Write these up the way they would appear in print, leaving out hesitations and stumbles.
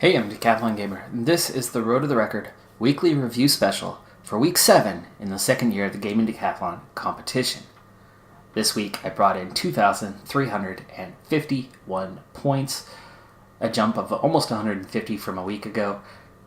Hey, I'm Decathlon Gamer, and this is the Road to the Record weekly review special for week 7 in the second year of the Gaming Decathlon competition. This week I brought in 2,351 points, a jump of almost 150 from a week ago,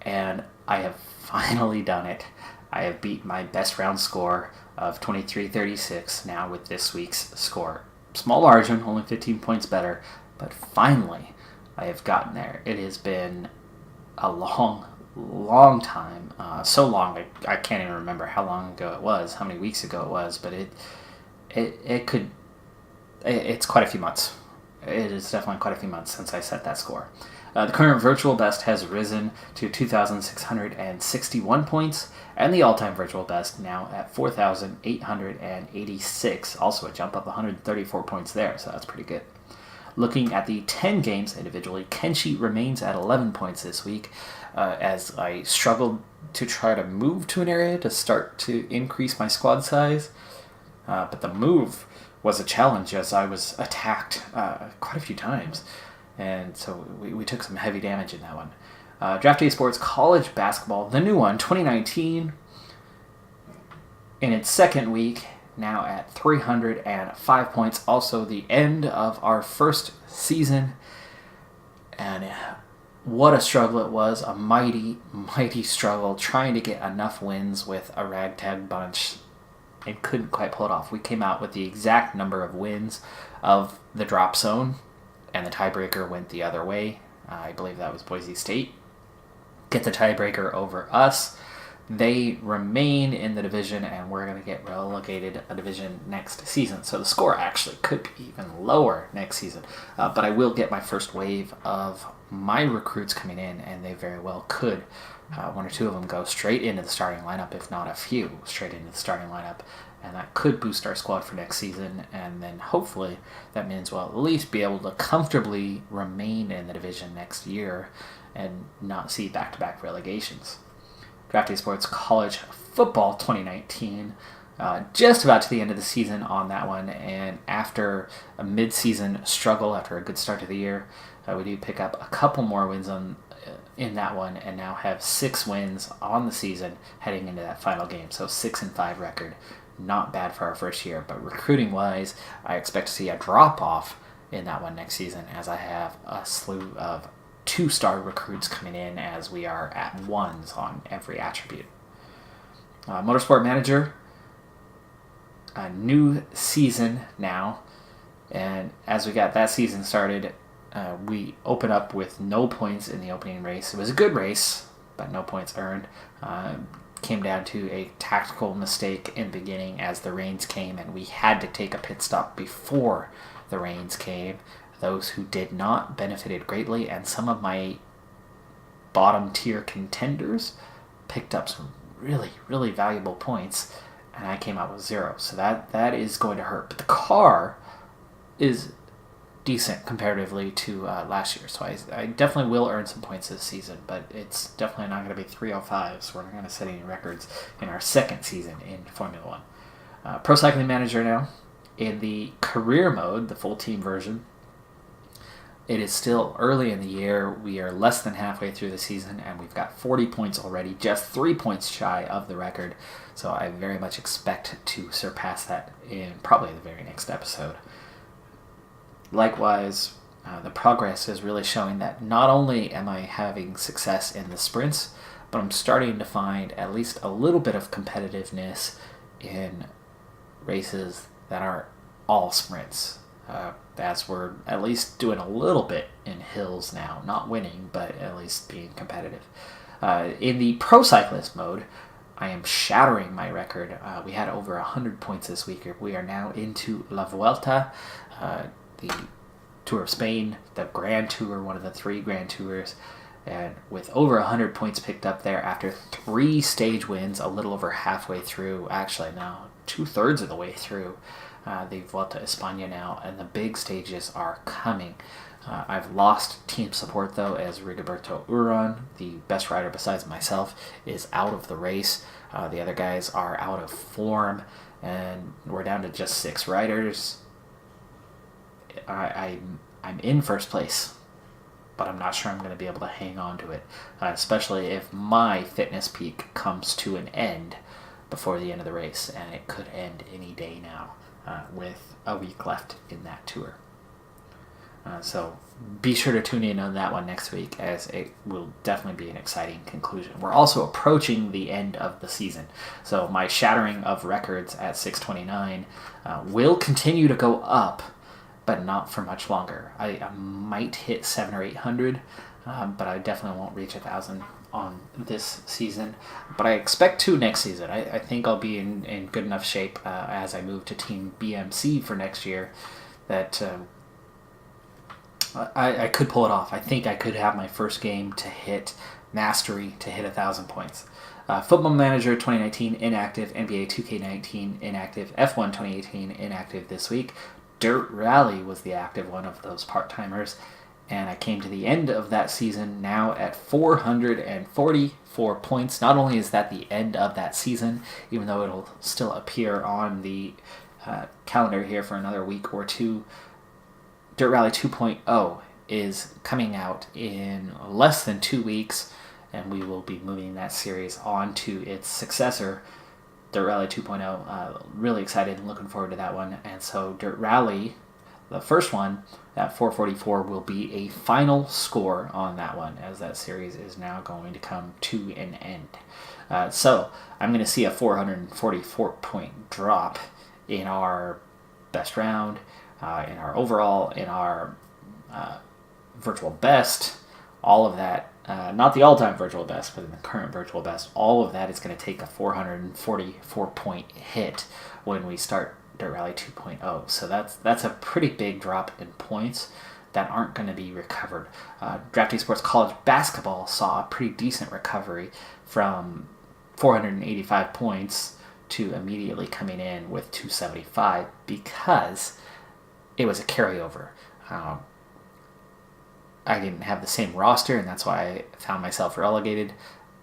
and I have finally done it. I have beat my best round score of 2336 now with this week's score. Small margin, only 15 points better, but finally I have gotten there. It has been a long time. So long, I can't even remember how long ago it was, how many weeks ago it was, but it's quite a few months. It is definitely quite a few months since I set that score. The current virtual best has risen to 2,661 points, and the all-time virtual best now at 4,886, also a jump up 134 points there, so that's pretty good. Looking at the 10 games individually, Kenshi remains at 11 points this week, as I struggled to try to move to an area to start to increase my squad size. But the move was a challenge as I was attacked quite a few times, and so we took some heavy damage in that one. Draft Day Sports College Basketball, the new one, 2019, in its second week, now at 305 points. Also the end of our first season, and what a struggle it was. A mighty struggle trying to get enough wins with a ragtag bunch, and couldn't quite pull it off. We came out with the exact number of wins of the drop zone, and the tiebreaker went the other way. I believe that was Boise State get the tiebreaker over us. They remain in the division, and we're going to get relegated a division next season. So the score actually could be even lower next season. But I will get my first wave of my recruits coming in, and they very well could. One or two of them go straight into the starting lineup, if not a few straight into the starting lineup. And that could boost our squad for next season. And then hopefully that means we'll at least be able to comfortably remain in the division next year and not see back-to-back relegations. Draft Day Sports College Football 2019, just about to the end of the season on that one, and after a mid-season struggle, after a good start to the year, we do pick up a couple more wins in that one, and now have 6 wins on the season heading into that final game. So 6-5 record, not bad for our first year, but recruiting-wise, I expect to see a drop-off in that one next season, as I have a slew of 2-star recruits coming in, as we are at 1s on every attribute. Motorsport Manager, a new season now, and as we got that season started, we open up with no points in the opening race. It was a good race, but no points earned. Came down to a tactical mistake in the beginning as the rains came, and we had to take a pit stop before the rains came. Those who did not benefited greatly, and some of my bottom tier contenders picked up some really valuable points, and I came out with 0. So that is going to hurt. But the car is decent comparatively to last year, so I definitely will earn some points this season, but it's definitely not going to be 305, so we're not going to set any records in our second season in Formula 1. Pro Cycling Manager now, in the career mode, the full team version. It is still early in the year. We are less than halfway through the season, and we've got 40 points already, just 3 points shy of the record. So I very much expect to surpass that in probably the very next episode. Likewise, the progress is really showing that not only am I having success in the sprints, but I'm starting to find at least a little bit of competitiveness in races that aren't all sprints. As we're at least doing a little bit in hills now, not winning, but at least being competitive. In the Pro Cyclist mode, I am shattering my record. We had over 100 points this week. We are now into La Vuelta, the Tour of Spain, the Grand Tour, one of the 3 Grand Tours, and with over 100 points picked up there after 3 stage wins, a little over halfway through, actually now 2/3 of the way through the Vuelta España now, and the big stages are coming. I've lost team support though, as Rigoberto Uran, the best rider besides myself, is out of the race. The other guys are out of form, and we're down to just 6 riders. I'm in first place. but I'm not sure I'm going to be able to hang on to it, especially if my fitness peak comes to an end before the end of the race, and it could end any day now with a week left in that tour. So be sure to tune in on that one next week, as it will definitely be an exciting conclusion. We're also approaching the end of the season, so my shattering of records at 629 will continue to go up, but not for much longer. I might hit 700 or 800, but I definitely won't reach 1,000 on this season. But I expect to next season. I think I'll be in good enough shape as I move to Team BMC for next year that I could pull it off. I think I could have my first game to hit mastery, to hit 1,000 points. Football Manager 2019 inactive, NBA 2K19 inactive, F1 2018 inactive this week. Dirt Rally was the active one of those part-timers, and I came to the end of that season now at 444 points. Not only is that the end of that season, even though it'll still appear on the calendar here for another week or two, Dirt Rally 2.0 is coming out in less than 2 weeks, and we will be moving that series on to its successor, Dirt Rally 2.0. Really excited and looking forward to that one. And so Dirt Rally, the first one, at 444, will be a final score on that one, as that series is now going to come to an end. So I'm going to see a 444-point drop in our best round, in our overall, in our virtual best, all of that. Not the all-time virtual best, but in the current virtual best, all of that is going to take a 444-point hit when we start Dirt Rally 2.0. So that's a pretty big drop in points that aren't going to be recovered. Drafty Sports College Basketball saw a pretty decent recovery from 485 points to immediately coming in with 275 because it was a carryover. I didn't have the same roster, and that's why I found myself relegated,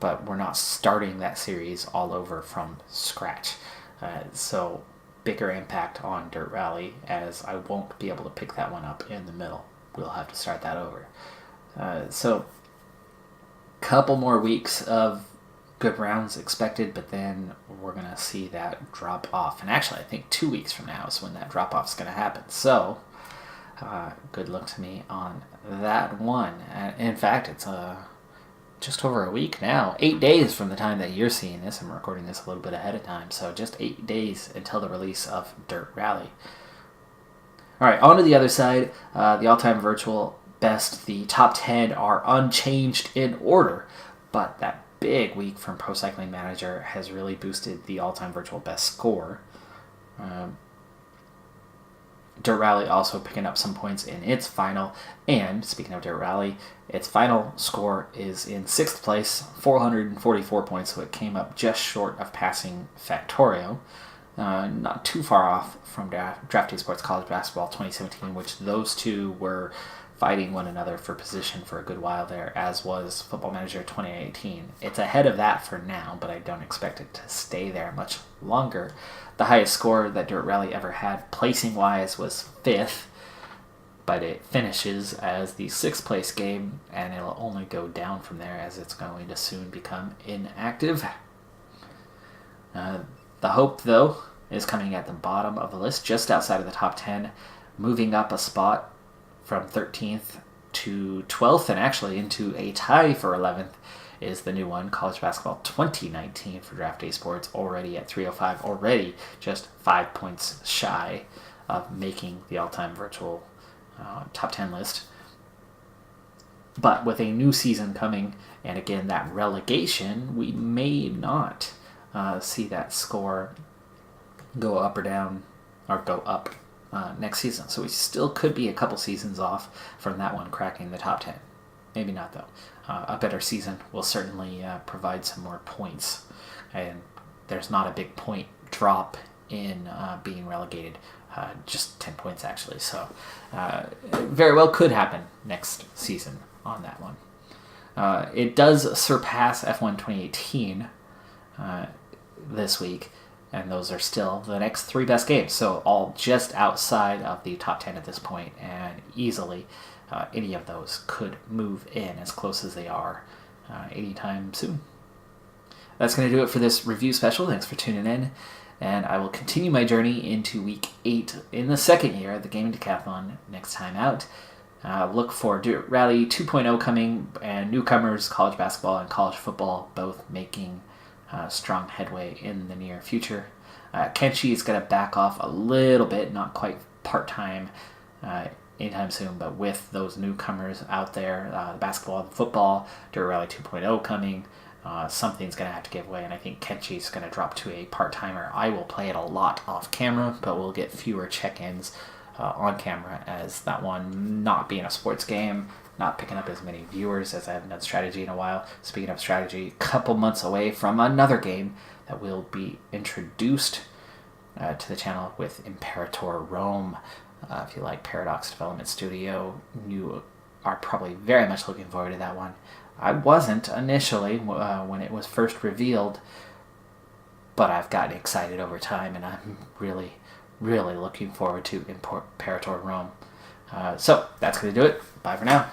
but we're not starting that series all over from scratch. So bigger impact on Dirt Rally, as I won't be able to pick that one up in the middle. We'll have to start that over. So couple more weeks of good rounds expected, but then we're going to see that drop off. And actually, I think 2 weeks from now is when that drop off is going to happen. So good luck to me on that one. In fact, it's just over a week now. 8 days from the time that you're seeing this. I'm recording this a little bit ahead of time. So just 8 days until the release of Dirt Rally. All right, on to the other side. The all-time virtual best, the top 10 are unchanged in order. But that big week from Pro Cycling Manager has really boosted the all-time virtual best score. Dirt Rally also picking up some points in its final, and speaking of Dirt Rally, its final score is in 6th place, 444 points, so it came up just short of passing Factorio. Not too far off from Drafty Sports College Basketball 2017, which those two were fighting one another for position for a good while there, as was Football Manager 2018. It's ahead of that for now, but I don't expect it to stay there much longer. The highest score that Dirt Rally ever had, placing-wise, was 5th, but it finishes as the 6th place game, and it'll only go down from there as it's going to soon become inactive. The Hope, though, is coming at the bottom of the list, just outside of the top 10, moving up a spot from 13th to 12th, and actually into a tie for 11th is the new one, College Basketball 2019 for Draft Day Sports, already at 305, already just 5 points shy of making the all-time virtual top 10 list. But with a new season coming, and again that relegation, we may not see that score go up or down, or go up next season. So we still could be a couple seasons off from that one cracking the top 10. Maybe not, though. A better season will certainly provide some more points. And there's not a big point drop in being relegated. Just 10 points, actually. So very well could happen next season on that one. It does surpass F1 2018 this week. And those are still the next 3 best games. So all just outside of the top 10 at this point, and easily any of those could move in as close as they are anytime soon. That's going to do it for this review special. Thanks for tuning in. And I will continue my journey into Week 8 in the second year of the Gaming Decathlon next time out. Look for Dirt Rally 2.0 coming, and newcomers, college basketball and college football, both making strong headway in the near future. Kenshi is going to back off a little bit, not quite part-time anytime soon, but with those newcomers out there, the basketball and football, Dirt Rally 2.0 coming, something's going to have to give way, and I think Kenshi's going to drop to a part-timer. I will play it a lot off camera, but we'll get fewer check-ins on camera, as that one not being a sports game, not picking up as many viewers as I haven't done strategy in a while. Speaking of strategy, a couple months away from another game that will be introduced to the channel with Imperator Rome. If you like Paradox Development Studio, you are probably very much looking forward to that one. I wasn't initially when it was first revealed, but I've gotten excited over time, and I'm really looking forward to Imperator Rome. So that's going to do it. Bye for now.